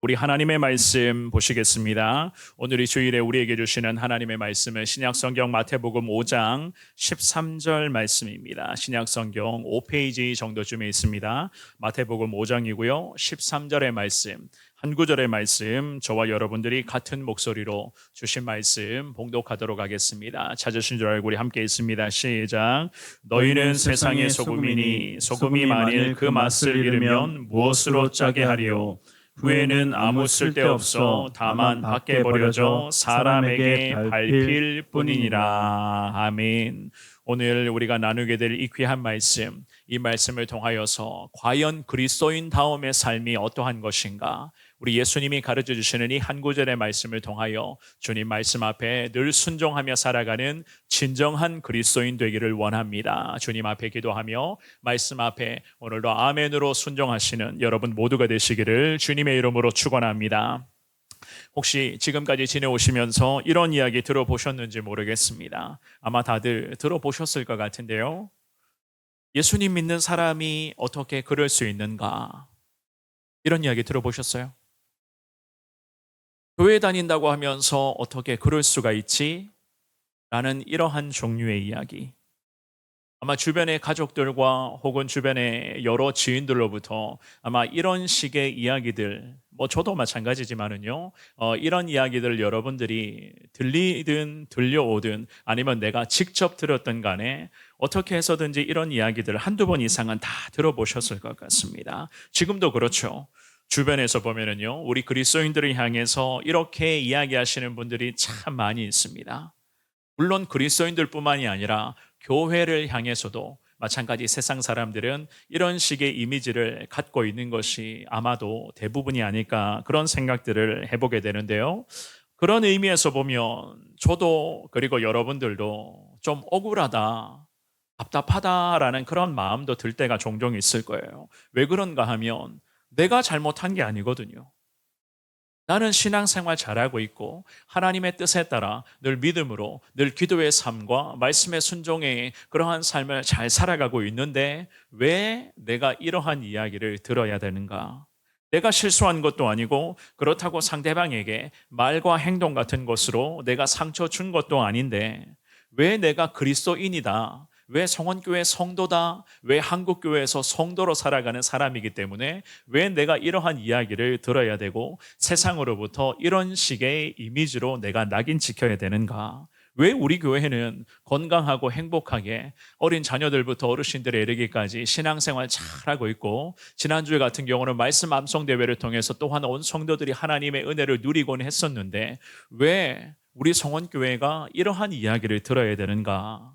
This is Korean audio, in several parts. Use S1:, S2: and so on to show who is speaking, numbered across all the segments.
S1: 우리 하나님의 말씀 보시겠습니다. 오늘 이 주일에 우리에게 주시는 하나님의 말씀은 신약성경 마태복음 5장 13절 말씀입니다. 신약성경 5페이지 정도쯤에 있습니다. 마태복음 5장이고요. 13절의 말씀, 한 구절의 말씀, 저와 여러분들이 같은 목소리로 주신 말씀 봉독하도록 하겠습니다. 찾으신 줄 알고 우리 함께 있습니다. 시작. 너희는 세상의 소금이니 소금이 만일 그 맛을 잃으면 무엇으로 짜게 하리요? 후에는 아무 쓸데없어 다만 밖에 버려져 사람에게 밟힐 뿐이니라. 아멘. 오늘 우리가 나누게 될 이 귀한 말씀, 이 말씀을 통하여서 과연 그리스도인다움의 삶이 어떠한 것인가, 우리 예수님이 가르쳐 주시는 이 한 구절의 말씀을 통하여 주님 말씀 앞에 늘 순종하며 살아가는 진정한 그리스도인 되기를 원합니다. 주님 앞에 기도하며 말씀 앞에 오늘도 아멘으로 순종하시는 여러분 모두가 되시기를 주님의 이름으로 축원합니다. 혹시 지금까지 지내오시면서 이런 이야기 들어보셨는지 모르겠습니다. 아마 다들 들어보셨을 것 같은데요. 예수님 믿는 사람이 어떻게 그럴 수 있는가? 이런 이야기 들어보셨어요? 교회 다닌다고 하면서 어떻게 그럴 수가 있지? 라는 이러한 종류의 이야기. 아마 주변의 가족들과 혹은 주변의 여러 지인들로부터 아마 이런 식의 이야기들, 저도 마찬가지지만은요, 이런 이야기들 여러분들이 들리든 들려오든 아니면 내가 직접 들었든 간에 어떻게 해서든지 이런 이야기들 한두 번 이상은 다 들어보셨을 것 같습니다. 지금도 그렇죠. 주변에서 보면은요, 우리 그리스도인들을 향해서 이렇게 이야기하시는 분들이 참 많이 있습니다. 물론 그리스도인들뿐만이 아니라 교회를 향해서도 마찬가지 세상 사람들은 이런 식의 이미지를 갖고 있는 것이 아마도 대부분이 아닐까, 그런 생각들을 해보게 되는데요. 그런 의미에서 보면 저도 그리고 여러분들도 좀 억울하다, 답답하다라는 그런 마음도 들 때가 종종 있을 거예요. 왜 그런가 하면 내가 잘못한 게 아니거든요. 나는 신앙생활 잘하고 있고 하나님의 뜻에 따라 늘 믿음으로 늘 기도의 삶과 말씀의 순종의 그러한 삶을 잘 살아가고 있는데 왜 내가 이러한 이야기를 들어야 되는가? 내가 실수한 것도 아니고 그렇다고 상대방에게 말과 행동 같은 것으로 내가 상처 준 것도 아닌데 왜 내가 그리스도인이다, 왜 성원교회 성도다, 왜 한국교회에서 성도로 살아가는 사람이기 때문에 왜 내가 이러한 이야기를 들어야 되고 세상으로부터 이런 식의 이미지로 내가 낙인 찍혀야 되는가? 왜 우리 교회는 건강하고 행복하게 어린 자녀들부터 어르신들에 이르기까지 신앙생활 잘하고 있고, 지난주에 같은 경우는 말씀 암송대회를 통해서 또한 온 성도들이 하나님의 은혜를 누리곤 했었는데 왜 우리 성원교회가 이러한 이야기를 들어야 되는가?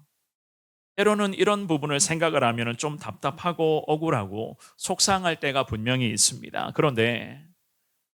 S1: 때로는 이런 부분을 생각을 하면 좀 답답하고 억울하고 속상할 때가 분명히 있습니다. 그런데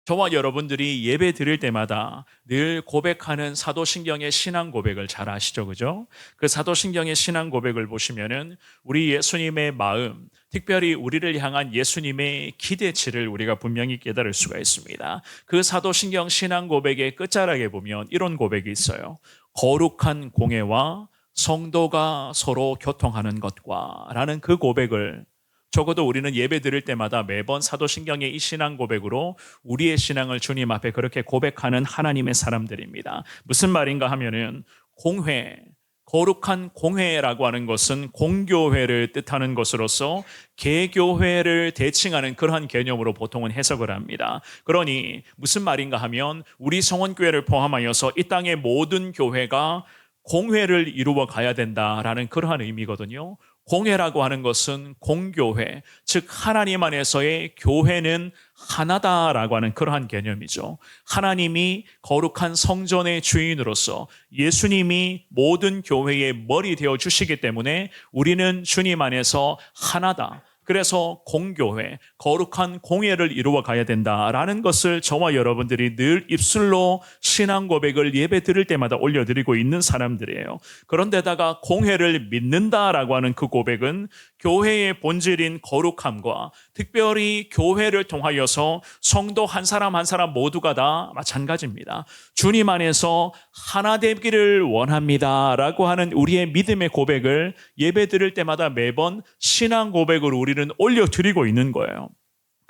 S1: 저와 여러분들이 예배 드릴 때마다 늘 고백하는 사도신경의 신앙 고백을 잘 아시죠? 그죠? 그 사도신경의 신앙 고백을 보시면은 우리 예수님의 마음, 특별히 우리를 향한 예수님의 기대치를 우리가 분명히 깨달을 수가 있습니다. 그 사도신경 신앙 고백의 끝자락에 보면 이런 고백이 있어요. 거룩한 공예와 성도가 서로 교통하는 것과 라는 그 고백을 적어도 우리는 예배 드릴 때마다 매번 사도신경의 이 신앙 고백으로 우리의 신앙을 주님 앞에 그렇게 고백하는 하나님의 사람들입니다. 무슨 말인가 하면은 공회, 거룩한 공회라고 하는 것은 공교회를 뜻하는 것으로서 개교회를 대칭하는 그러한 개념으로 보통은 해석을 합니다. 그러니 무슨 말인가 하면 우리 성원교회를 포함하여서 이 땅의 모든 교회가 공회를 이루어 가야 된다라는 그러한 의미거든요. 공회라고 하는 것은 공교회, 즉 하나님 안에서의 교회는 하나다라고 하는 그러한 개념이죠. 하나님이 거룩한 성전의 주인으로서 예수님이 모든 교회의 머리 되어 주시기 때문에 우리는 주님 안에서 하나다. 그래서 공교회, 거룩한 공회를 이루어 가야 된다라는 것을 저와 여러분들이 늘 입술로 신앙 고백을 예배 드릴 때마다 올려드리고 있는 사람들이에요. 그런데다가 공회를 믿는다라고 하는 그 고백은 교회의 본질인 거룩함과 특별히 교회를 통하여서 성도 한 사람 한 사람 모두가 다 마찬가지입니다. 주님 안에서 하나 되기를 원합니다라고 하는 우리의 믿음의 고백을 예배 드릴 때마다 매번 신앙 고백으로 우리는 올려드리고 있는 거예요.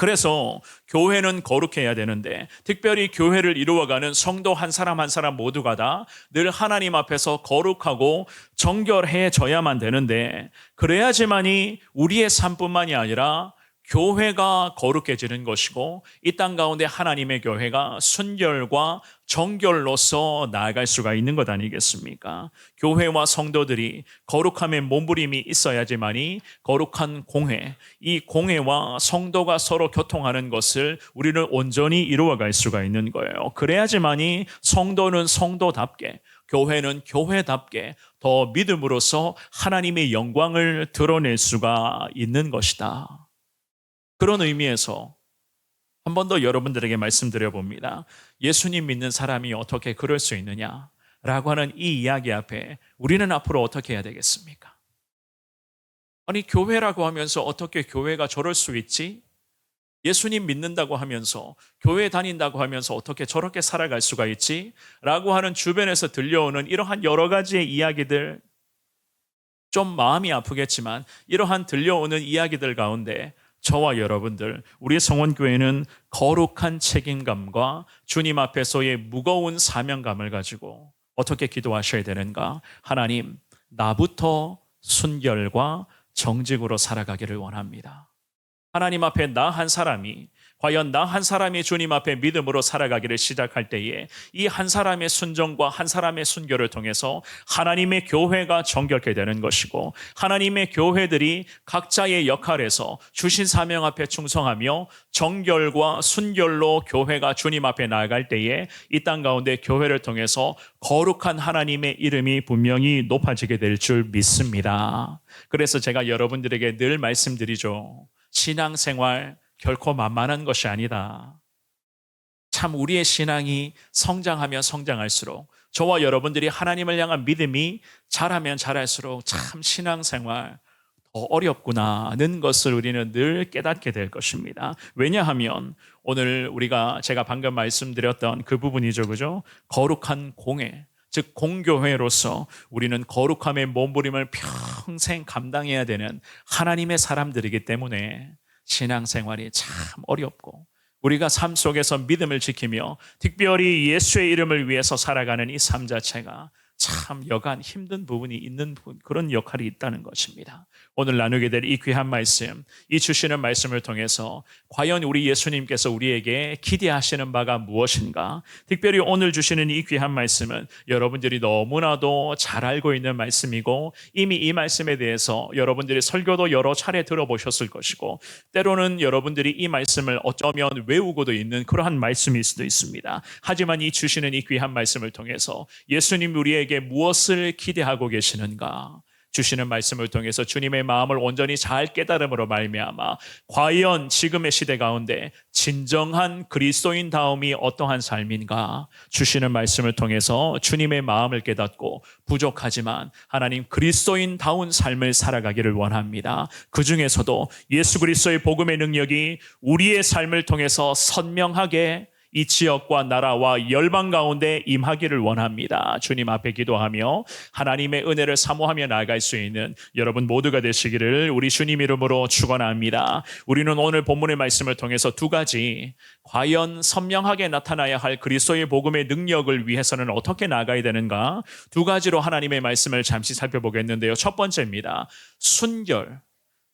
S1: 그래서 교회는 거룩해야 되는데 특별히 교회를 이루어가는 성도 한 사람 한 사람 모두가 다 늘 하나님 앞에서 거룩하고 정결해져야만 되는데 그래야지만이 우리의 삶뿐만이 아니라 교회가 거룩해지는 것이고 이 땅 가운데 하나님의 교회가 순결과 정결로서 나아갈 수가 있는 것 아니겠습니까? 교회와 성도들이 거룩함의 몸부림이 있어야지만이 거룩한 공회, 이 공회와 성도가 서로 교통하는 것을 우리는 온전히 이루어갈 수가 있는 거예요. 그래야지만이 성도는 성도답게, 교회는 교회답게 더 믿음으로써 하나님의 영광을 드러낼 수가 있는 것이다. 그런 의미에서 한 번 더 여러분들에게 말씀드려 봅니다. 예수님 믿는 사람이 어떻게 그럴 수 있느냐라고 하는 이 이야기 앞에 우리는 앞으로 어떻게 해야 되겠습니까? 아니, 교회라고 하면서 어떻게 교회가 저럴 수 있지? 예수님 믿는다고 하면서 교회 다닌다고 하면서 어떻게 저렇게 살아갈 수가 있지? 라고 하는 주변에서 들려오는 이러한 여러 가지의 이야기들, 좀 마음이 아프겠지만 이러한 들려오는 이야기들 가운데 저와 여러분들, 우리 성원교회는 거룩한 책임감과 주님 앞에서의 무거운 사명감을 가지고 어떻게 기도하셔야 되는가? 하나님, 나부터 순결과 정직으로 살아가기를 원합니다. 하나님 앞에 나 한 사람이, 과연 나 한 사람이 주님 앞에 믿음으로 살아가기를 시작할 때에 이 한 사람의 순종과 한 사람의 순결을 통해서 하나님의 교회가 정결케 되는 것이고 하나님의 교회들이 각자의 역할에서 주신 사명 앞에 충성하며 정결과 순결로 교회가 주님 앞에 나아갈 때에 이 땅 가운데 교회를 통해서 거룩한 하나님의 이름이 분명히 높아지게 될 줄 믿습니다. 그래서 제가 여러분들에게 늘 말씀드리죠. 신앙생활 결코 만만한 것이 아니다. 참 우리의 신앙이 성장하면 성장할수록 저와 여러분들이 하나님을 향한 믿음이 자라면 자랄수록 참 신앙생활 더 어렵구나는 것을 우리는 늘 깨닫게 될 것입니다. 왜냐하면 오늘 제가 방금 말씀드렸던 그 부분이죠. 그죠? 거룩한 공회. 즉 공교회로서 우리는 거룩함의 몸부림을 평생 감당해야 되는 하나님의 사람들이기 때문에 신앙생활이 참 어렵고 우리가 삶 속에서 믿음을 지키며 특별히 예수의 이름을 위해서 살아가는 이 삶 자체가 참 여간 힘든 부분이 있는 그런 역할이 있다는 것입니다. 오늘 나누게 될 이 귀한 말씀, 이 주시는 말씀을 통해서 과연 우리 예수님께서 우리에게 기대하시는 바가 무엇인가? 특별히 오늘 주시는 이 귀한 말씀은 여러분들이 너무나도 잘 알고 있는 말씀이고 이미 이 말씀에 대해서 여러분들이 설교도 여러 차례 들어보셨을 것이고 때로는 여러분들이 이 말씀을 어쩌면 외우고도 있는 그러한 말씀일 수도 있습니다. 하지만 이 주시는 이 귀한 말씀을 통해서 예수님 우리에게 무엇을 기대하고 계시는가? 주시는 말씀을 통해서 주님의 마음을 온전히 잘 깨달음으로 말미암아 과연 지금의 시대 가운데 진정한 그리스도인다움이 어떠한 삶인가? 주시는 말씀을 통해서 주님의 마음을 깨닫고 부족하지만 하나님 그리스도인다운 삶을 살아가기를 원합니다. 그 중에서도 예수 그리스도의 복음의 능력이 우리의 삶을 통해서 선명하게 이 지역과 나라와 열방 가운데 임하기를 원합니다. 주님 앞에 기도하며 하나님의 은혜를 사모하며 나아갈 수 있는 여러분 모두가 되시기를 우리 주님 이름으로 축원합니다. 우리는 오늘 본문의 말씀을 통해서 두 가지 과연 선명하게 나타나야 할 그리스도의 복음의 능력을 위해서는 어떻게 나아가야 되는가? 두 가지로 하나님의 말씀을 잠시 살펴보겠는데요. 첫 번째입니다.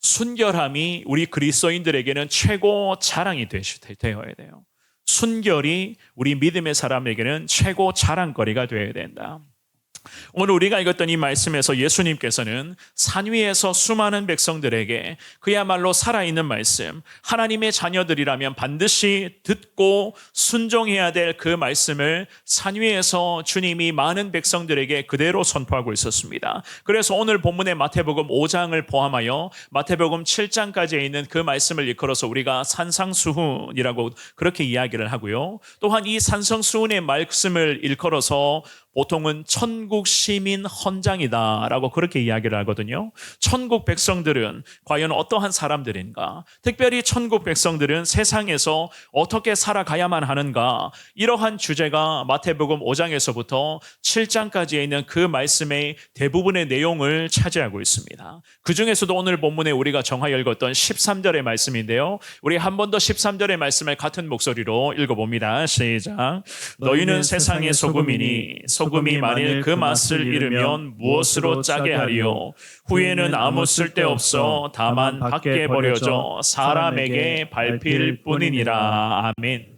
S1: 순결함이 우리 그리스도인들에게는 최고 자랑이 되어야 돼요. 순결이 우리 믿음의 사람에게는 최고 자랑거리가 되어야 된다. 오늘 우리가 읽었던 이 말씀에서 예수님께서는 산 위에서 수많은 백성들에게 그야말로 살아있는 말씀, 하나님의 자녀들이라면 반드시 듣고 순종해야 될 그 말씀을 산 위에서 주님이 많은 백성들에게 그대로 선포하고 있었습니다. 그래서 오늘 본문의 마태복음 5장을 포함하여 마태복음 7장까지에 있는 그 말씀을 일컬어서 우리가 산상수훈이라고 그렇게 이야기를 하고요. 또한 이 산상수훈의 말씀을 일컬어서 보통은 천국 시민 헌장이다라고 그렇게 이야기를 하거든요. 천국 백성들은 과연 어떠한 사람들인가? 특별히 천국 백성들은 세상에서 어떻게 살아가야만 하는가? 이러한 주제가 마태복음 5장에서부터 7장까지에 있는 그 말씀의 대부분의 내용을 차지하고 있습니다. 그 중에서도 오늘 본문에 우리가 정하여 읽었던 13절의 말씀인데요. 우리 한 번 더 13절의 말씀을 같은 목소리로 읽어봅니다. 시작. 너희는 세상의 소금이니 소금이 만일 그 맛을 잃으면 무엇으로 짜게 하리요? 후에는 아무 쓸데없어 다만 밖에 버려져 사람에게 밟힐 뿐이니라. 아멘.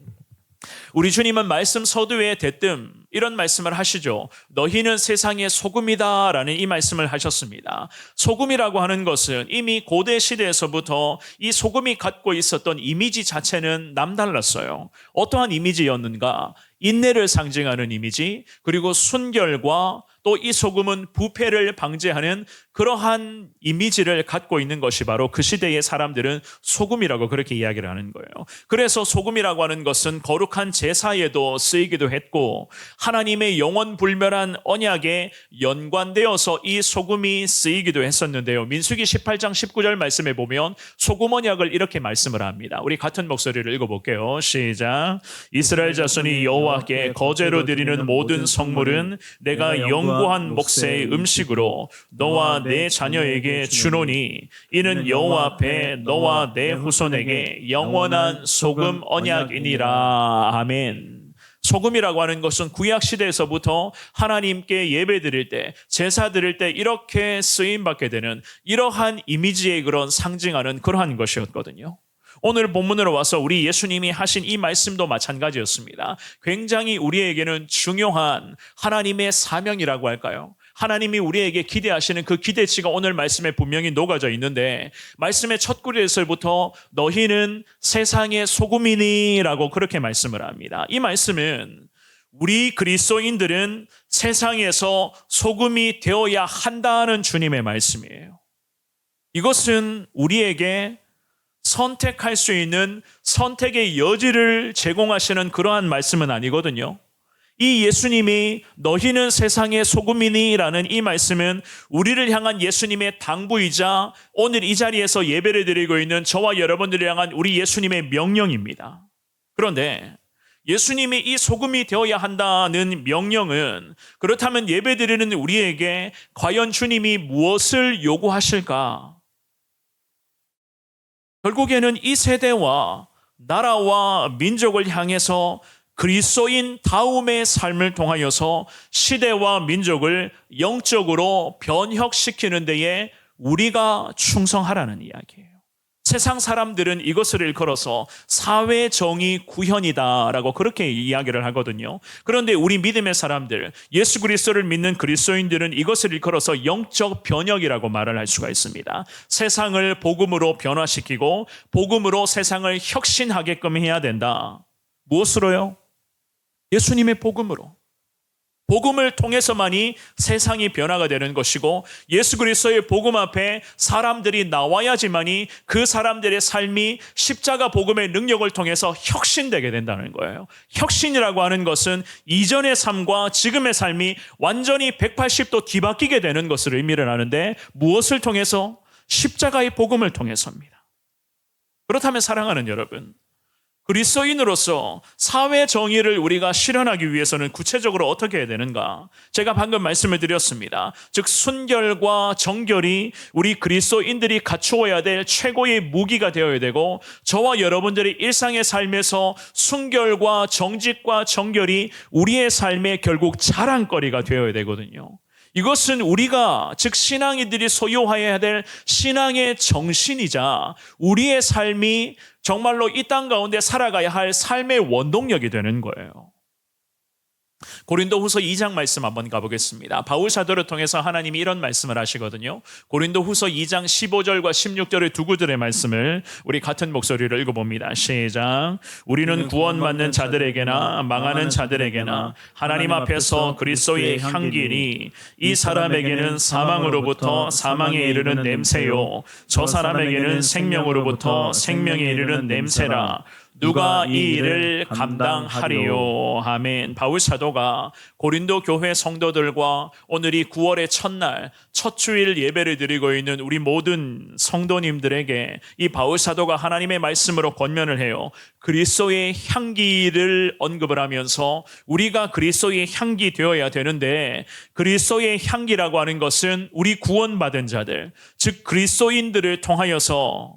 S1: 우리 주님은 말씀 서두에 대뜸 이런 말씀을 하시죠. 너희는 세상의 소금이다 라는 이 말씀을 하셨습니다. 소금이라고 하는 것은 이미 고대 시대에서부터 이 소금이 갖고 있었던 이미지 자체는 남달랐어요. 어떠한 이미지였는가? 인내를 상징하는 이미지, 그리고 순결과 또 이 소금은 부패를 방지하는 그러한 이미지를 갖고 있는 것이 바로 그 시대의 사람들은 소금이라고 그렇게 이야기를 하는 거예요. 그래서 소금이라고 하는 것은 거룩한 제사에도 쓰이기도 했고 하나님의 영원불멸한 언약에 연관되어서 이 소금이 쓰이기도 했었는데요. 민수기 18장 19절 말씀에 보면 소금 언약을 이렇게 말씀을 합니다. 우리 같은 목소리를 읽어볼게요. 시작. 이스라엘 자손이 여호와께 거제로 드리는 모든 성물은 내가 영구한 몫의 음식으로 너와 내 자녀에게 주노니 이는 여호와 앞에 너와 내 후손에게 영원한 소금 언약이니라. 아멘. 소금이라고 하는 것은 구약 시대에서부터 하나님께 예배 드릴 때, 제사 드릴 때 이렇게 쓰임 받게 되는 이러한 이미지의 그런 상징하는 그러한 것이었거든요. 오늘 본문으로 와서 우리 예수님이 하신 이 말씀도 마찬가지였습니다. 굉장히 우리에게는 중요한 하나님의 사명이라고 할까요? 하나님이 우리에게 기대하시는 그 기대치가 오늘 말씀에 분명히 녹아져 있는데 말씀의 첫 구절에서부터 너희는 세상의 소금이니라고 그렇게 말씀을 합니다. 이 말씀은 우리 그리스도인들은 세상에서 소금이 되어야 한다는 주님의 말씀이에요. 이것은 우리에게 선택할 수 있는 선택의 여지를 제공하시는 그러한 말씀은 아니거든요. 이 예수님이 너희는 세상의 소금이니라는 이 말씀은 우리를 향한 예수님의 당부이자 오늘 이 자리에서 예배를 드리고 있는 저와 여러분들을 향한 우리 예수님의 명령입니다. 그런데 예수님이 이 소금이 되어야 한다는 명령은 그렇다면 예배 드리는 우리에게 과연 주님이 무엇을 요구하실까? 결국에는 이 세대와 나라와 민족을 향해서 그리스도인 다움의 삶을 통하여서 시대와 민족을 영적으로 변혁시키는 데에 우리가 충성하라는 이야기예요. 세상 사람들은 이것을 일컬어서 사회정의 구현이다라고 그렇게 이야기를 하거든요. 그런데 우리 믿음의 사람들, 예수 그리스도를 믿는 그리스도인들은 이것을 일컬어서 영적 변혁이라고 말을 할 수가 있습니다. 세상을 복음으로 변화시키고 복음으로 세상을 혁신하게끔 해야 된다. 무엇으로요? 예수님의 복음으로. 복음을 통해서만이 세상이 변화가 되는 것이고 예수 그리스도의 복음 앞에 사람들이 나와야지만이 그 사람들의 삶이 십자가 복음의 능력을 통해서 혁신되게 된다는 거예요. 혁신이라고 하는 것은 이전의 삶과 지금의 삶이 완전히 180도 뒤바뀌게 되는 것을 의미를 하는데 무엇을 통해서? 십자가의 복음을 통해서입니다. 그렇다면 사랑하는 여러분, 그리스도인으로서 사회 정의를 우리가 실현하기 위해서는 구체적으로 어떻게 해야 되는가? 제가 방금 말씀을 드렸습니다. 즉 순결과 정결이 우리 그리스도인들이 갖추어야 될 최고의 무기가 되어야 되고 저와 여러분들의 일상의 삶에서 순결과 정직과 정결이 우리의 삶의 결국 자랑거리가 되어야 되거든요. 이것은 우리가 즉 신앙인들이 소유해야 될 신앙의 정신이자 우리의 삶이 정말로 이 땅 가운데 살아가야 할 삶의 원동력이 되는 거예요. 고린도후서 2장 말씀 한번 가보겠습니다. 바울 사도를 통해서 하나님이 이런 말씀을 하시거든요. 고린도후서 2장 15절과 16절의 두 구절의 말씀을 우리 같은 목소리로 읽어봅니다. 시작. 우리는 구원받는 자들에게나 망하는 자들에게나 하나님 앞에서 그리스도의 향기니 이 사람에게는 사망으로부터 사망에 이르는 냄새요 저 사람에게는 생명으로부터 생명에 이르는 냄새라. 누가 이 일을 감당하리요. 아멘. 바울 사도가 고린도 교회 성도들과 오늘이 9월의 첫날 첫 주일 예배를 드리고 있는 우리 모든 성도님들에게 이 바울 사도가 하나님의 말씀으로 권면을 해요. 그리스도의 향기를 언급을 하면서 우리가 그리스도의 향기 되어야 되는데, 그리스도의 향기라고 하는 것은 우리 구원받은 자들, 즉 그리스도인들을 통하여서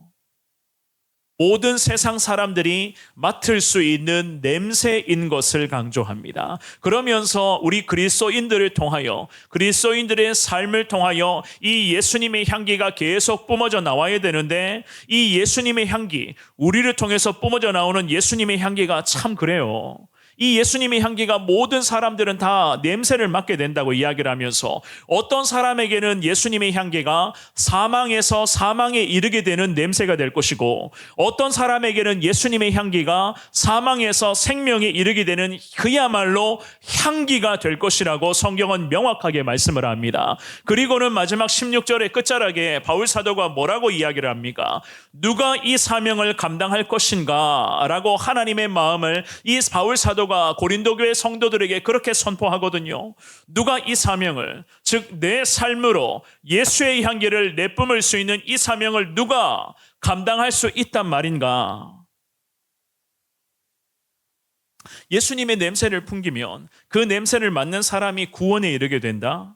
S1: 모든 세상 사람들이 맡을 수 있는 냄새인 것을 강조합니다. 그러면서 우리 그리스도인들을 통하여, 그리스도인들의 삶을 통하여 이 예수님의 향기가 계속 뿜어져 나와야 되는데, 이 예수님의 향기, 우리를 통해서 뿜어져 나오는 예수님의 향기가 참 그래요. 이 예수님의 향기가 모든 사람들은 다 냄새를 맡게 된다고 이야기를 하면서, 어떤 사람에게는 예수님의 향기가 사망에서 사망에 이르게 되는 냄새가 될 것이고, 어떤 사람에게는 예수님의 향기가 사망에서 생명에 이르게 되는 그야말로 향기가 될 것이라고 성경은 명확하게 말씀을 합니다. 그리고는 마지막 16절의 끝자락에 바울 사도가 뭐라고 이야기를 합니까? 누가 이 사명을 감당할 것인가? 라고 하나님의 마음을 이 바울 사도가 고린도 교회 성도들에게 그렇게 선포하거든요. 누가 이 사명을, 즉 내 삶으로 예수의 향기를 내뿜을 수 있는 이 사명을 누가 감당할 수 있단 말인가? 예수님의 냄새를 풍기면 그 냄새를 맡는 사람이 구원에 이르게 된다?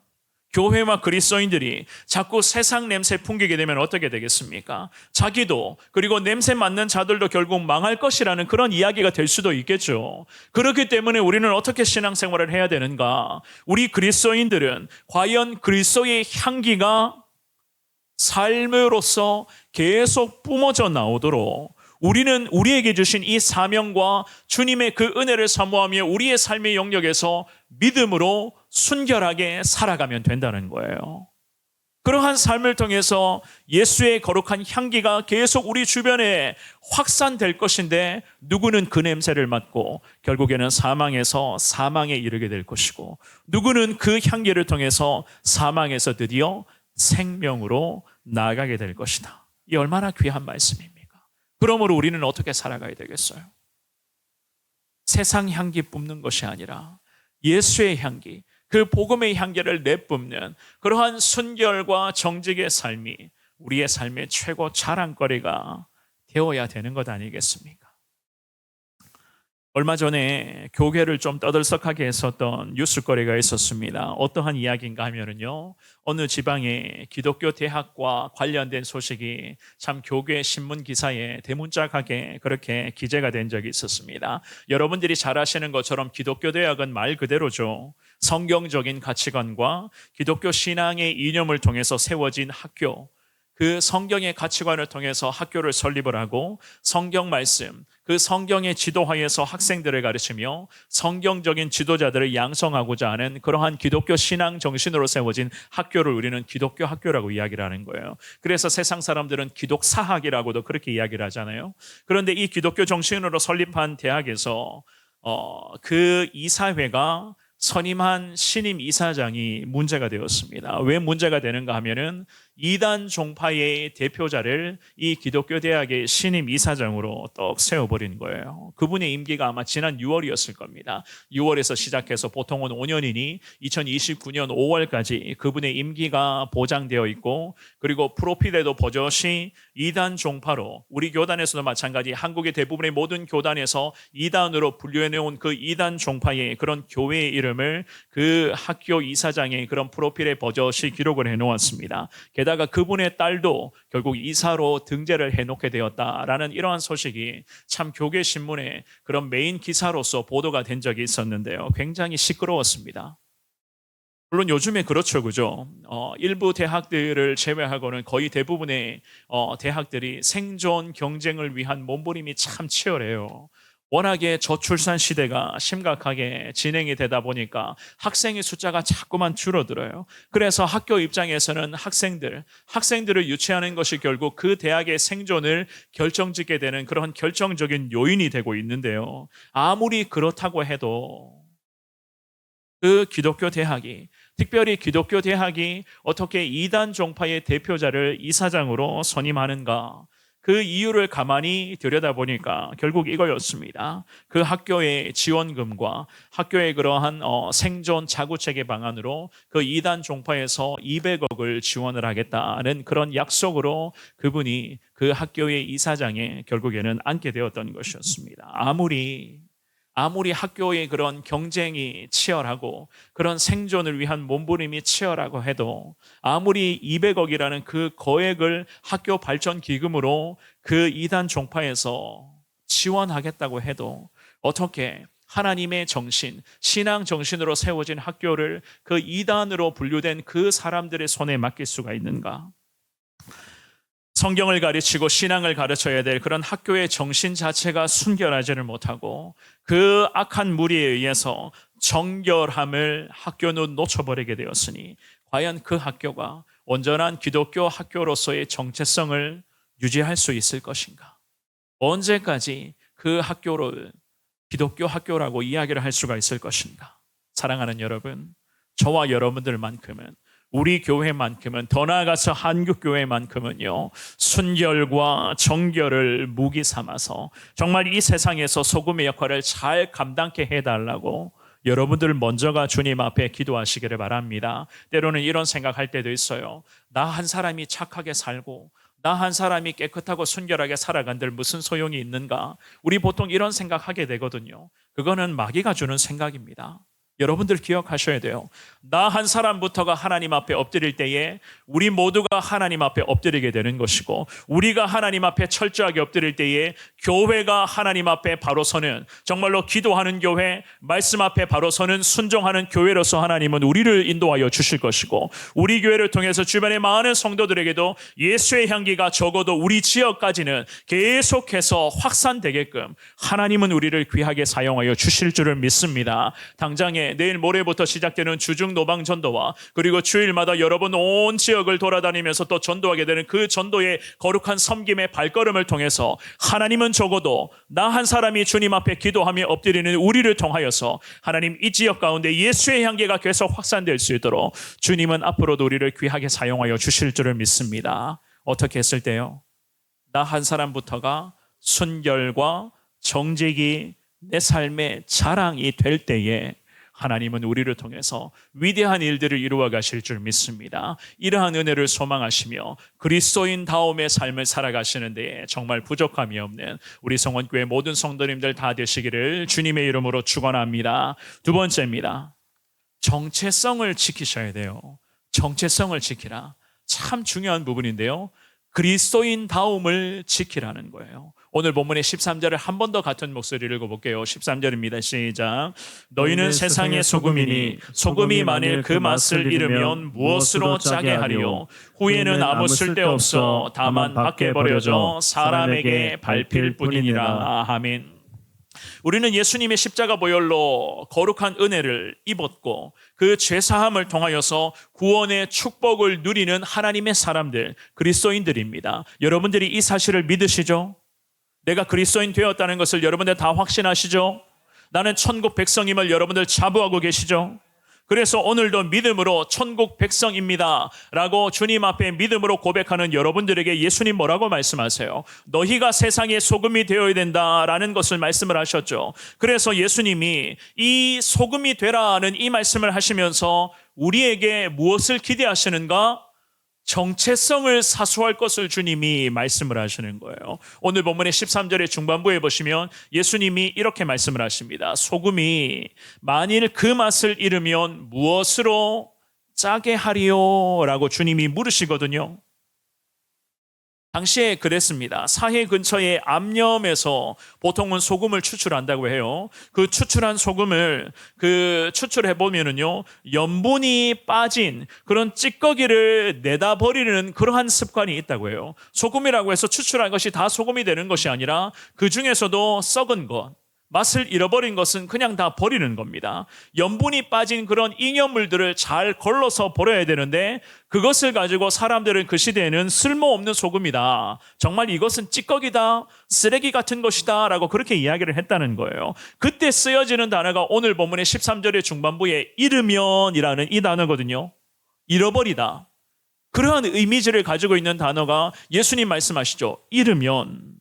S1: 교회와 그리스도인들이 자꾸 세상 냄새 풍기게 되면 어떻게 되겠습니까? 자기도, 그리고 냄새 맡는 자들도 결국 망할 것이라는 그런 이야기가 될 수도 있겠죠. 그렇기 때문에 우리는 어떻게 신앙생활을 해야 되는가? 우리 그리스도인들은 과연 그리스도의 향기가 삶으로서 계속 뿜어져 나오도록 우리는 우리에게 주신 이 사명과 주님의 그 은혜를 사모하며 우리의 삶의 영역에서 믿음으로 순결하게 살아가면 된다는 거예요. 그러한 삶을 통해서 예수의 거룩한 향기가 계속 우리 주변에 확산될 것인데, 누구는 그 냄새를 맡고 결국에는 사망에서 사망에 이르게 될 것이고, 누구는 그 향기를 통해서 사망에서 드디어 생명으로 나아가게 될 것이다. 이 얼마나 귀한 말씀입니다. 그러므로 우리는 어떻게 살아가야 되겠어요? 세상 향기 뿜는 것이 아니라 예수의 향기, 그 복음의 향기를 내뿜는 그러한 순결과 정직의 삶이 우리의 삶의 최고 자랑거리가 되어야 되는 것 아니겠습니까? 얼마 전에 교회를 좀 떠들썩하게 했었던 뉴스거리가 있었습니다. 어떠한 이야기인가 하면요, 어느 지방의 기독교 대학과 관련된 소식이 참 교회 신문 기사에 대문짝하게 그렇게 기재가 된 적이 있었습니다. 여러분들이 잘 아시는 것처럼 기독교 대학은 말 그대로죠. 성경적인 가치관과 기독교 신앙의 이념을 통해서 세워진 학교, 그 성경의 가치관을 통해서 학교를 설립을 하고 성경 말씀, 그 성경의 지도하에서 학생들을 가르치며 성경적인 지도자들을 양성하고자 하는 그러한 기독교 신앙 정신으로 세워진 학교를 우리는 기독교 학교라고 이야기를 하는 거예요. 그래서 세상 사람들은 기독사학이라고도 그렇게 이야기를 하잖아요. 그런데 이 기독교 정신으로 설립한 대학에서 그 이사회가 선임한 신임 이사장이 문제가 되었습니다. 왜 문제가 되는가 하면은 이단 종파의 대표자를 이 기독교 대학의 신임 이사장으로 떡 세워버린 거예요. 그분의 임기가 아마 지난 6월이었을 겁니다. 6월에서 시작해서 보통은 5년이니 2029년 5월까지 그분의 임기가 보장되어 있고, 그리고 프로필에도 버젓이 이단 종파로, 우리 교단에서도 마찬가지 한국의 대부분의 모든 교단에서 이단으로 분류해놓은 그 이단 종파의 그런 교회의 이름을 그 학교 이사장의 그런 프로필에 버젓이 기록을 해놓았습니다. 게다가 그분의 딸도 결국 이사로 등재를 해놓게 되었다라는 이러한 소식이 참 교계 신문에 그런 메인 기사로서 보도가 된 적이 있었는데요. 굉장히 시끄러웠습니다. 물론 요즘에 그렇죠, 그죠? 일부 대학들을 제외하고는 거의 대부분의 대학들이 생존 경쟁을 위한 몸부림이 참 치열해요. 워낙에 저출산 시대가 심각하게 진행이 되다 보니까 학생의 숫자가 자꾸만 줄어들어요. 그래서 학교 입장에서는 학생들을 유치하는 것이 결국 그 대학의 생존을 결정짓게 되는 그런 결정적인 요인이 되고 있는데요. 아무리 그렇다고 해도 그 기독교 대학이, 특별히 기독교 대학이 어떻게 이단 종파의 대표자를 이사장으로 선임하는가? 그 이유를 가만히 들여다보니까 결국 이거였습니다. 그 학교의 지원금과 학교의 그러한 생존 자구체계 방안으로 그 이단 종파에서 200억을 지원을 하겠다는 그런 약속으로 그분이 그 학교의 이사장에 결국에는 앉게 되었던 것이었습니다. 아무리 학교의 그런 경쟁이 치열하고 그런 생존을 위한 몸부림이 치열하고 해도 아무리 200억이라는 그 거액을 학교 발전 기금으로 그 이단 종파에서 지원하겠다고 해도 어떻게 하나님의 정신, 신앙 정신으로 세워진 학교를 그 이단으로 분류된 그 사람들의 손에 맡길 수가 있는가? 성경을 가르치고 신앙을 가르쳐야 될 그런 학교의 정신 자체가 순결하지를 못하고 그 악한 무리에 의해서 정결함을 학교는 놓쳐버리게 되었으니 과연 그 학교가 온전한 기독교 학교로서의 정체성을 유지할 수 있을 것인가? 언제까지 그 학교를 기독교 학교라고 이야기를 할 수가 있을 것인가? 사랑하는 여러분, 저와 여러분들만큼은 우리 교회만큼은 더 나아가서 한국교회만큼은요 순결과 정결을 무기 삼아서 정말 이 세상에서 소금의 역할을 잘 감당케 해달라고 여러분들 먼저가 주님 앞에 기도하시기를 바랍니다. 때로는 이런 생각할 때도 있어요. 나 한 사람이 착하게 살고 나 한 사람이 깨끗하고 순결하게 살아간들 무슨 소용이 있는가? 우리 보통 이런 생각하게 되거든요. 그거는 마귀가 주는 생각입니다. 여러분들 기억하셔야 돼요. 나 한 사람부터가 하나님 앞에 엎드릴 때에 우리 모두가 하나님 앞에 엎드리게 되는 것이고 우리가 하나님 앞에 철저하게 엎드릴 때에 교회가 하나님 앞에 바로 서는 정말로 기도하는 교회, 말씀 앞에 바로 서는 순종하는 교회로서 하나님은 우리를 인도하여 주실 것이고 우리 교회를 통해서 주변의 많은 성도들에게도 예수의 향기가 적어도 우리 지역까지는 계속해서 확산되게끔 하나님은 우리를 귀하게 사용하여 주실 줄을 믿습니다. 당장에 내일 모레부터 시작되는 주중 노방 전도와 그리고 주일마다 여러분 온 지역을 돌아다니면서 또 전도하게 되는 그 전도의 거룩한 섬김의 발걸음을 통해서 하나님은 적어도 나 한 사람이 주님 앞에 기도하며 엎드리는 우리를 통하여서 하나님 이 지역 가운데 예수의 향기가 계속 확산될 수 있도록 주님은 앞으로도 우리를 귀하게 사용하여 주실 줄을 믿습니다. 어떻게 했을 때요? 나 한 사람부터가 순결과 정직이 내 삶의 자랑이 될 때에 하나님은 우리를 통해서 위대한 일들을 이루어 가실 줄 믿습니다. 이러한 은혜를 소망하시며 그리스도인다움의 삶을 살아가시는 데에 정말 부족함이 없는 우리 성원교회 모든 성도님들 다 되시기를 주님의 이름으로 축원합니다. 두 번째입니다. 정체성을 지키셔야 돼요. 정체성을 지키라. 참 중요한 부분인데요. 그리스도인다움을 지키라는 거예요. 오늘 본문의 13절을 한 번 더 같은 목소리를 읽어볼게요. 13절입니다. 시작. 너희는 세상의 소금이니 소금이 만일 그 맛을 잃으면 무엇으로 짜게 하리요? 후에는 아무 쓸데없어 다만 밖에 버려져 사람에게 밟힐 뿐이니라. 아멘. 우리는 예수님의 십자가 보혈로 거룩한 은혜를 입었고 그 죄사함을 통하여서 구원의 축복을 누리는 하나님의 사람들, 그리스도인들입니다. 여러분들이 이 사실을 믿으시죠? 내가 그리스도인 되었다는 것을 여러분들 다 확신하시죠? 나는 천국 백성임을 여러분들 자부하고 계시죠? 그래서 오늘도 믿음으로 천국 백성입니다 라고 주님 앞에 믿음으로 고백하는 여러분들에게 예수님 뭐라고 말씀하세요? 너희가 세상의 소금이 되어야 된다라는 것을 말씀을 하셨죠. 그래서 예수님이 이 소금이 되라는 이 말씀을 하시면서 우리에게 무엇을 기대하시는가? 정체성을 사수할 것을 주님이 말씀을 하시는 거예요. 오늘 본문의 13절의 중반부에 보시면 예수님이 이렇게 말씀을 하십니다. 소금이 만일 그 맛을 잃으면 무엇으로 짜게 하리요? 라고 주님이 물으시거든요. 당시에 그랬습니다. 사해 근처의 암염에서 보통은 소금을 추출한다고 해요. 그 추출한 소금을 추출해 보면은요, 염분이 빠진 그런 찌꺼기를 내다 버리는 그러한 습관이 있다고 해요. 소금이라고 해서 추출한 것이 다 소금이 되는 것이 아니라 그 중에서도 썩은 것, 맛을 잃어버린 것은 그냥 다 버리는 겁니다. 염분이 빠진 그런 잉여물들을 잘 걸러서 버려야 되는데 그것을 가지고 사람들은 그 시대에는 쓸모없는 소금이다. 정말 이것은 찌꺼기다. 쓰레기 같은 것이다. 라고 그렇게 이야기를 했다는 거예요. 그때 쓰여지는 단어가 오늘 본문의 13절의 중반부에 잃으면이라는 이 단어거든요. 잃어버리다. 그러한 이미지를 가지고 있는 단어가 예수님 말씀하시죠. 잃으면.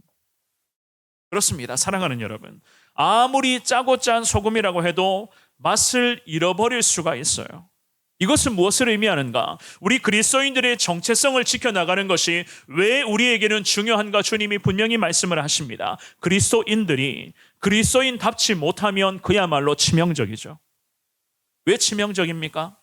S1: 그렇습니다. 사랑하는 여러분. 아무리 짜고 짠 소금이라고 해도 맛을 잃어버릴 수가 있어요. 이것은 무엇을 의미하는가? 우리 그리스도인들의 정체성을 지켜나가는 것이 왜 우리에게는 중요한가? 주님이 분명히 말씀을 하십니다. 그리스도인들이 그리스도인답지 못하면 그야말로 치명적이죠. 왜 치명적입니까?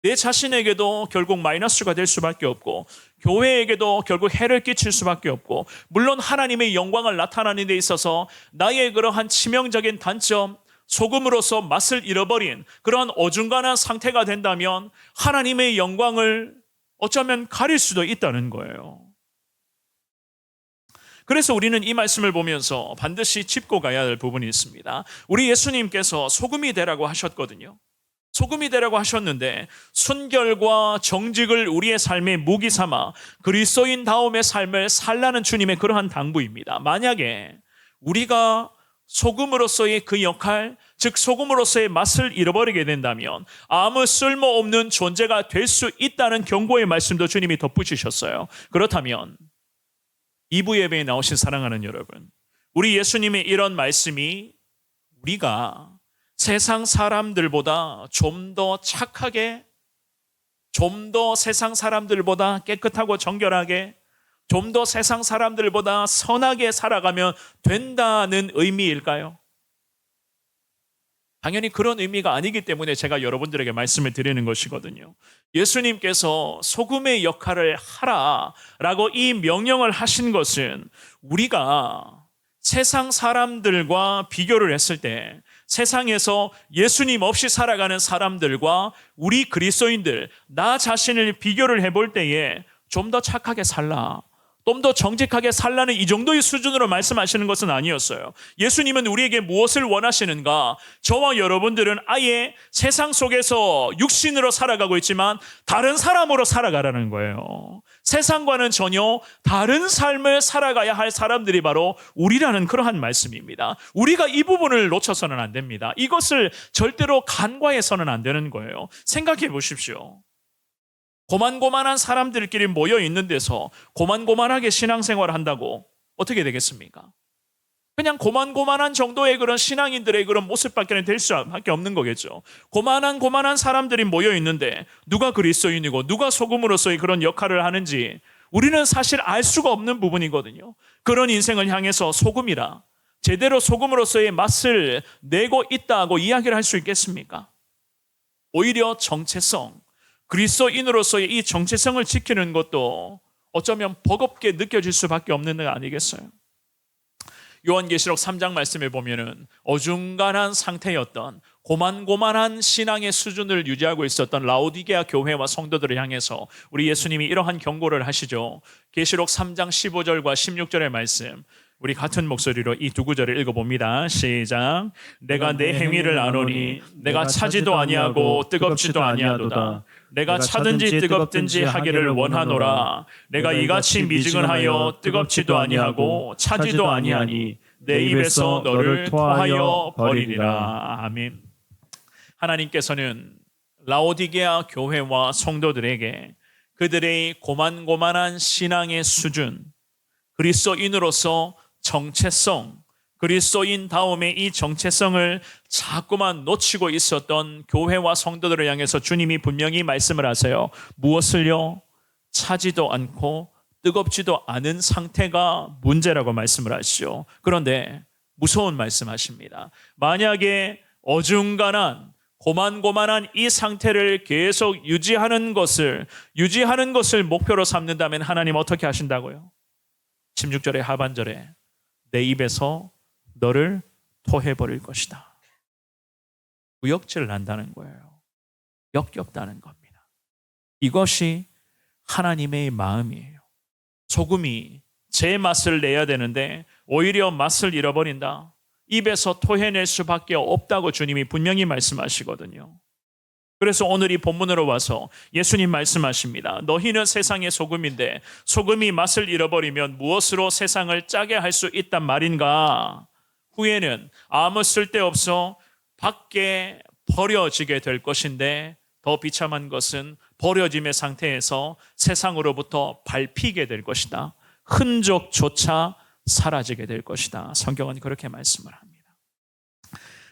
S1: 내 자신에게도 결국 마이너스가 될 수밖에 없고 교회에게도 결국 해를 끼칠 수밖에 없고 물론 하나님의 영광을 나타내는 데 있어서 나의 그러한 치명적인 단점, 소금으로서 맛을 잃어버린 그러한 어중간한 상태가 된다면 하나님의 영광을 어쩌면 가릴 수도 있다는 거예요. 그래서 우리는 이 말씀을 보면서 반드시 짚고 가야 할 부분이 있습니다. 우리 예수님께서 소금이 되라고 하셨거든요. 소금이 되라고 하셨는데 순결과 정직을 우리의 삶의 무기 삼아 그리스도인 다움의 삶을 살라는 주님의 그러한 당부입니다. 만약에 우리가 소금으로서의 그 역할, 즉 소금으로서의 맛을 잃어버리게 된다면 아무 쓸모없는 존재가 될 수 있다는 경고의 말씀도 주님이 덧붙이셨어요. 그렇다면 2부 예배에 나오신 사랑하는 여러분, 우리 예수님의 이런 말씀이 우리가 세상 사람들보다 좀 더 착하게, 좀 더 세상 사람들보다 깨끗하고 정결하게, 좀 더 세상 사람들보다 선하게 살아가면 된다는 의미일까요? 당연히 그런 의미가 아니기 때문에 제가 여러분들에게 말씀을 드리는 것이거든요. 예수님께서 소금의 역할을 하라라고 이 명령을 하신 것은 우리가 세상 사람들과 비교를 했을 때 세상에서 예수님 없이 살아가는 사람들과 우리 그리스도인들, 나 자신을 비교를 해볼 때에 좀 더 착하게 살라, 좀 더 정직하게 살라는 이 정도의 수준으로 말씀하시는 것은 아니었어요. 예수님은 우리에게 무엇을 원하시는가? 저와 여러분들은 아예 세상 속에서 육신으로 살아가고 있지만 다른 사람으로 살아가라는 거예요. 세상과는 전혀 다른 삶을 살아가야 할 사람들이 바로 우리라는 그러한 말씀입니다. 우리가 이 부분을 놓쳐서는 안 됩니다. 이것을 절대로 간과해서는 안 되는 거예요. 생각해 보십시오. 고만고만한 사람들끼리 모여 있는 데서 고만고만하게 신앙생활을 한다고 어떻게 되겠습니까? 그냥 고만고만한 정도의 그런 신앙인들의 그런 모습밖에 될 수밖에 없는 거겠죠. 고만한 사람들이 모여 있는데 누가 그리스도인이고 누가 소금으로서의 그런 역할을 하는지 우리는 사실 알 수가 없는 부분이거든요. 그런 인생을 향해서 소금이라, 제대로 소금으로서의 맛을 내고 있다고 이야기를 할 수 있겠습니까? 오히려 정체성, 그리스도인으로서의 이 정체성을 지키는 것도 어쩌면 버겁게 느껴질 수밖에 없는 거 아니겠어요? 요한계시록 3장 말씀에 보면은 어중간한 상태였던 고만고만한 신앙의 수준을 유지하고 있었던 라오디게아 교회와 성도들을 향해서 우리 예수님이 이러한 경고를 하시죠. 계시록 3장 15절과 16절의 말씀, 우리 같은 목소리로 이 두 구절을 읽어봅니다. 시작. 내가 내 행위를 아노니 내가 차지도 아니하고 뜨겁지도 아니하도다. 내가 차든지 뜨겁든지 하기를 원하노라. 내가 이같이 미지근하여 뜨겁지도 아니하고 차지도 아니하니 내 입에서 너를 토하여 버리리라. 아멘. 하나님께서는 라오디게아 교회와 성도들에게 그들의 고만고만한 신앙의 수준, 그리스도인으로서 정체성, 그리스도인 다음에 이 정체성을 자꾸만 놓치고 있었던 교회와 성도들을 향해서 주님이 분명히 말씀을 하세요. 무엇을요? 차지도 않고 뜨겁지도 않은 상태가 문제라고 말씀을 하시죠. 그런데 무서운 말씀하십니다. 만약에 어중간한 고만고만한 이 상태를 계속 유지하는 것을 목표로 삼는다면 하나님 어떻게 하신다고요? 16절의 하반절에 내 입에서 너를 토해버릴 것이다. 구역질을 한다는 거예요. 역겹다는 겁니다. 이것이 하나님의 마음이에요. 소금이 제 맛을 내야 되는데 오히려 맛을 잃어버린다. 입에서 토해낼 수밖에 없다고 주님이 분명히 말씀하시거든요. 그래서 오늘 이 본문으로 와서 예수님 말씀하십니다. 너희는 세상의 소금인데 소금이 맛을 잃어버리면 무엇으로 세상을 짜게 할 수 있단 말인가? 후에는 아무 쓸데없어 밖에 버려지게 될 것인데 더 비참한 것은 버려짐의 상태에서 세상으로부터 밟히게 될 것이다. 흔적조차 사라지게 될 것이다. 성경은 그렇게 말씀을 합니다.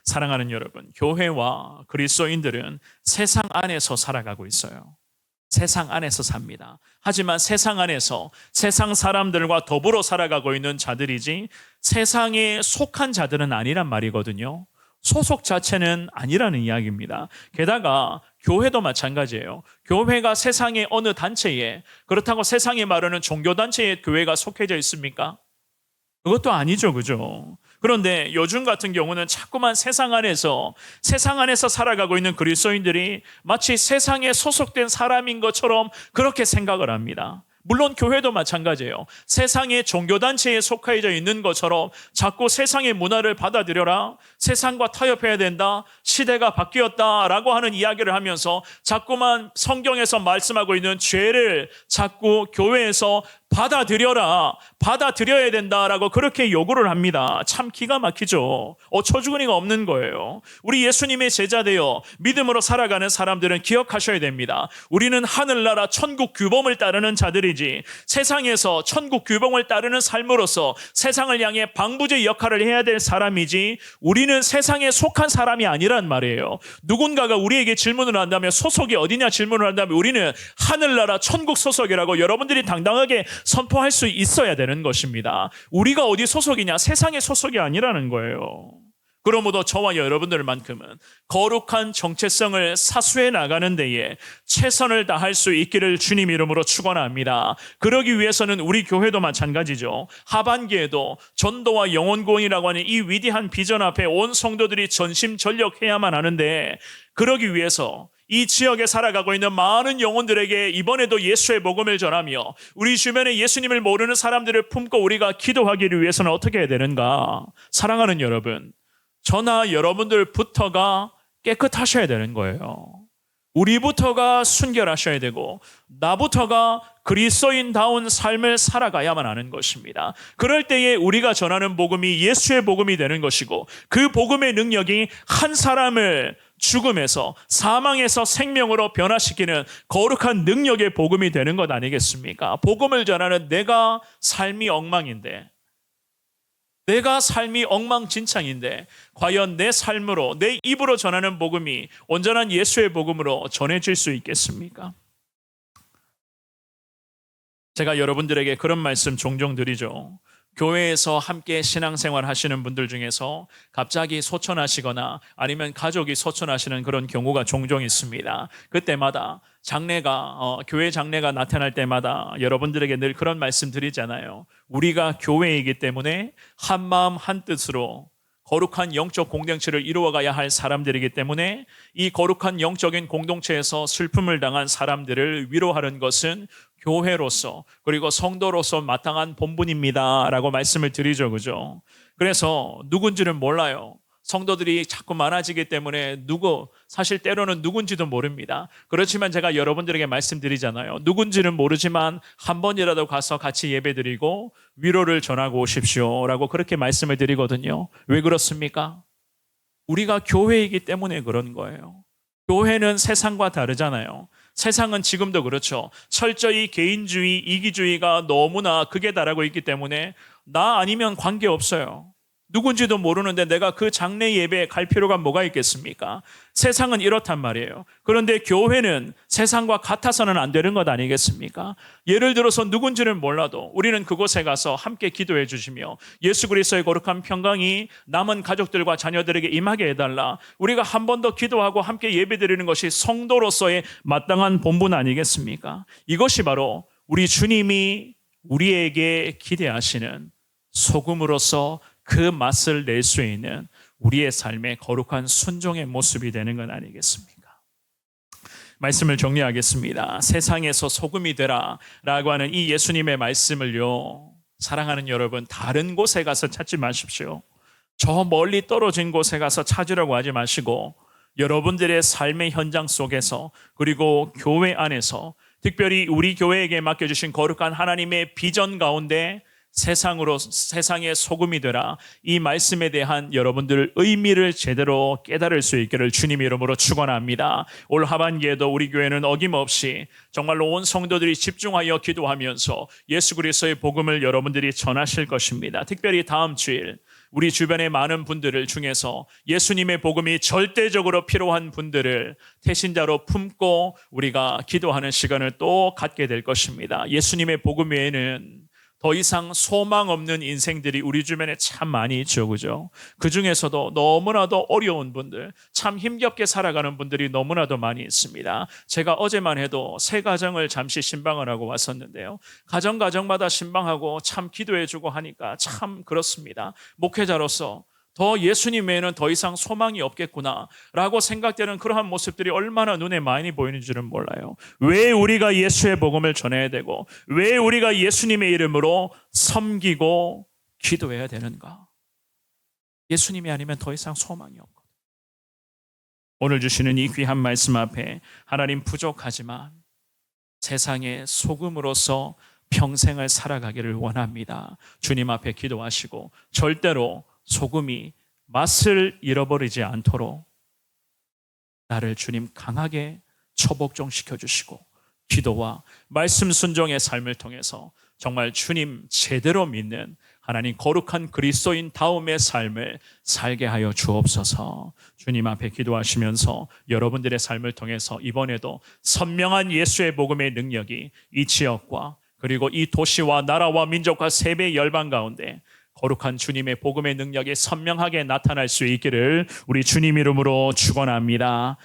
S1: 사랑하는 여러분, 교회와 그리스도인들은 세상 안에서 살아가고 있어요. 세상 안에서 삽니다. 하지만 세상 안에서 세상 사람들과 더불어 살아가고 있는 자들이지 세상에 속한 자들은 아니란 말이거든요. 소속 자체는 아니라는 이야기입니다. 게다가 교회도 마찬가지예요. 교회가 세상의 어느 단체에, 그렇다고 세상이 말하는 종교단체에 교회가 속해져 있습니까? 그것도 아니죠, 그죠? 그런데 요즘 같은 경우는 자꾸만 세상 안에서 살아가고 있는 그리스도인들이 마치 세상에 소속된 사람인 것처럼 그렇게 생각을 합니다. 물론 교회도 마찬가지예요. 세상의 종교단체에 속해져 있는 것처럼 자꾸 세상의 문화를 받아들여라, 세상과 타협해야 된다, 시대가 바뀌었다라고 하는 이야기를 하면서 자꾸만 성경에서 말씀하고 있는 죄를 자꾸 교회에서 받아들여야 된다라고 그렇게 요구를 합니다. 참 기가 막히죠. 어처구니가 없는 거예요. 우리 예수님의 제자 되어 믿음으로 살아가는 사람들은 기억하셔야 됩니다. 우리는 하늘나라 천국 규범을 따르는 자들이지 세상에서 천국 규범을 따르는 삶으로서 세상을 향해 방부제 역할을 해야 될 사람이지 우리는 세상에 속한 사람이 아니란 말이에요. 누군가가 우리에게 질문을 한다면 소속이 어디냐 질문을 한다면 우리는 하늘나라 천국 소속이라고 여러분들이 당당하게 선포할 수 있어야 되는 것입니다. 우리가 어디 소속이냐? 세상의 소속이 아니라는 거예요. 그러므로 저와 여러분들만큼은 거룩한 정체성을 사수해 나가는 데에 최선을 다할 수 있기를 주님 이름으로 축원합니다. 그러기 위해서는 우리 교회도 마찬가지죠. 하반기에도 전도와 영혼구원이라고 하는 이 위대한 비전 앞에 온 성도들이 전심전력해야만 하는데, 그러기 위해서 이 지역에 살아가고 있는 많은 영혼들에게 이번에도 예수의 복음을 전하며 우리 주변에 예수님을 모르는 사람들을 품고 우리가 기도하기를 위해서는 어떻게 해야 되는가? 사랑하는 여러분, 저나 여러분들부터가 깨끗하셔야 되는 거예요. 우리부터가 순결하셔야 되고 나부터가 그리스도인다운 삶을 살아가야만 하는 것입니다. 그럴 때에 우리가 전하는 복음이 예수의 복음이 되는 것이고 그 복음의 능력이 한 사람을 죽음에서 사망에서 생명으로 변화시키는 거룩한 능력의 복음이 되는 것 아니겠습니까? 복음을 전하는 내가 삶이 엉망인데, 내가 삶이 엉망진창인데 과연 내 삶으로 내 입으로 전하는 복음이 온전한 예수의 복음으로 전해질 수 있겠습니까? 제가 여러분들에게 그런 말씀 종종 드리죠. 교회에서 함께 신앙생활 하시는 분들 중에서 갑자기 소천하시거나 아니면 가족이 소천하시는 그런 경우가 종종 있습니다. 그때마다 교회 장례가 나타날 때마다 여러분들에게 늘 그런 말씀 드리잖아요. 우리가 교회이기 때문에 한 마음 한 뜻으로 거룩한 영적 공동체를 이루어가야 할 사람들이기 때문에 이 거룩한 영적인 공동체에서 슬픔을 당한 사람들을 위로하는 것은 교회로서 그리고 성도로서 마땅한 본분입니다 라고 말씀을 드리죠. 그죠? 그래서 누군지는 몰라요. 성도들이 자꾸 많아지기 때문에 사실 때로는 누군지도 모릅니다. 그렇지만 제가 여러분들에게 말씀드리잖아요. 누군지는 모르지만 한 번이라도 가서 같이 예배드리고 위로를 전하고 오십시오 라고 그렇게 말씀을 드리거든요. 왜 그렇습니까? 우리가 교회이기 때문에 그런 거예요. 교회는 세상과 다르잖아요. 세상은 지금도 그렇죠. 철저히 개인주의, 이기주의가 너무나 극에 달하고 있기 때문에 나 아니면 관계없어요. 누군지도 모르는데 내가 그 장례 예배에 갈 필요가 뭐가 있겠습니까? 세상은 이렇단 말이에요. 그런데 교회는 세상과 같아서는 안 되는 것 아니겠습니까? 예를 들어서 누군지는 몰라도 우리는 그곳에 가서 함께 기도해 주시며 예수 그리스도의 거룩한 평강이 남은 가족들과 자녀들에게 임하게 해달라. 우리가 한 번 더 기도하고 함께 예배드리는 것이 성도로서의 마땅한 본분 아니겠습니까? 이것이 바로 우리 주님이 우리에게 기대하시는 소금으로서 그 맛을 낼 수 있는 우리의 삶의 거룩한 순종의 모습이 되는 건 아니겠습니까? 말씀을 정리하겠습니다. 세상에서 소금이 되라 라고 하는 이 예수님의 말씀을요, 사랑하는 여러분, 다른 곳에 가서 찾지 마십시오. 저 멀리 떨어진 곳에 가서 찾으려고 하지 마시고 여러분들의 삶의 현장 속에서 그리고 교회 안에서 특별히 우리 교회에게 맡겨주신 거룩한 하나님의 비전 가운데 세상의 소금이 되라. 이 말씀에 대한 여러분들 의미를 제대로 깨달을 수 있기를 주님 이름으로 축원합니다. 올 하반기에도 우리 교회는 어김없이 정말로 온 성도들이 집중하여 기도하면서 예수 그리스도의 복음을 여러분들이 전하실 것입니다. 특별히 다음 주일 우리 주변의 많은 분들을 중에서 예수님의 복음이 절대적으로 필요한 분들을 태신자로 품고 우리가 기도하는 시간을 또 갖게 될 것입니다. 예수님의 복음 외에는 더 이상 소망 없는 인생들이 우리 주변에 참 많이 있죠, 그죠? 그 중에서도 너무나도 어려운 분들, 참 힘겹게 살아가는 분들이 너무나도 많이 있습니다. 제가 어제만 해도 새 가정을 잠시 신방을 하고 왔었는데요. 가정마다 신방하고 참 기도해주고 하니까 참 그렇습니다. 목회자로서 더 예수님 외에는 더 이상 소망이 없겠구나 라고 생각되는 그러한 모습들이 얼마나 눈에 많이 보이는지는 몰라요. 왜 우리가 예수의 복음을 전해야 되고 왜 우리가 예수님의 이름으로 섬기고 기도해야 되는가? 예수님이 아니면 더 이상 소망이 없거든요. 오늘 주시는 이 귀한 말씀 앞에 하나님 부족하지만 세상의 소금으로서 평생을 살아가기를 원합니다. 주님 앞에 기도하시고 절대로 소금이 맛을 잃어버리지 않도록 나를 주님 강하게 처복종시켜 주시고 기도와 말씀 순종의 삶을 통해서 정말 주님 제대로 믿는 하나님 거룩한 그리스도인 다음의 삶을 살게 하여 주옵소서. 주님 앞에 기도하시면서 여러분들의 삶을 통해서 이번에도 선명한 예수의 복음의 능력이 이 지역과 그리고 이 도시와 나라와 민족과 세계 열방 가운데 거룩한 주님의 복음의 능력이 선명하게 나타날 수 있기를 우리 주님 이름으로 축원합니다.